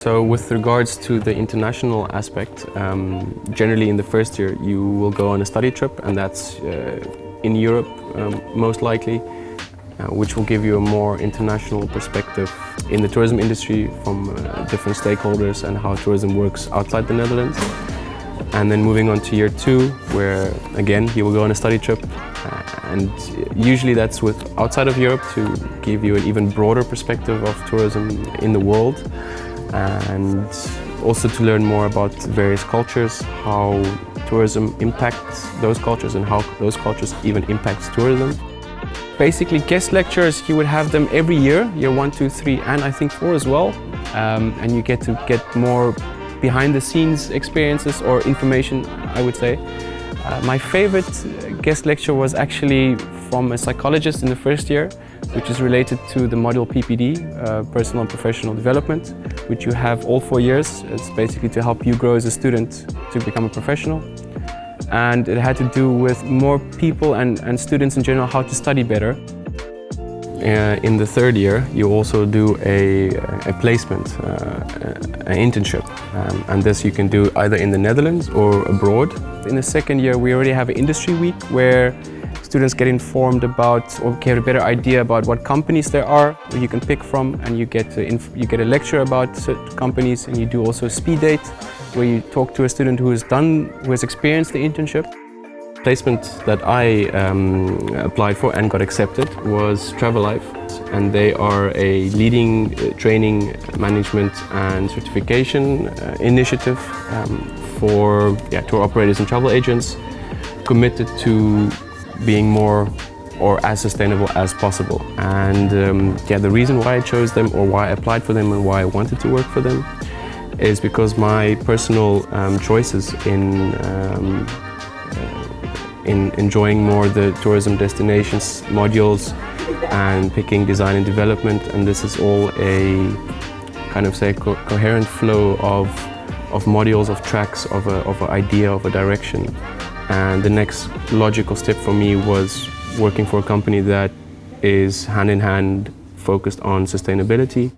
So with regards to the international aspect, generally in the first year you will go on a study trip, and that's in Europe most likely, which will give you a more international perspective in the tourism industry from different stakeholders and how tourism works outside the Netherlands. And then moving on to year two, where again you will go on a study trip, and usually that's with outside of Europe to give you an even broader perspective of tourism in the world, and also to learn more about various cultures, how tourism impacts those cultures and how those cultures even impacts tourism. Basically guest lectures, you would have them every year, year 1, 2, 3 and I think 4 as well, and you get to get more behind the scenes experiences or information, I would say. My favorite guest lecture was actually from a psychologist in the first year, which is related to the module PPD, Personal and Professional Development, which you have all 4 years. It's basically to help you grow as a student to become a professional. And it had to do with more people and students in general how to study better. In the third year, you also do a placement, an internship, and this you can do either in the Netherlands or abroad. In the second year, we already have an industry week where students get informed about or get a better idea about what companies there are where you can pick from, and you get a lecture about certain companies, and you do also a speed date where you talk to a student who has experienced the internship. Placement that I applied for and got accepted was Travel Life, and they are a leading training, management and certification initiative for tour operators and travel agents committed to being more or as sustainable as possible. And the reason why I chose them, or why I applied for them and why I wanted to work for them, is because my personal choices in enjoying more the tourism destinations modules and picking design and development, and this is all a kind of coherent flow of modules, of tracks, of an idea, of a direction. And the next logical step for me was working for a company that is hand in hand focused on sustainability.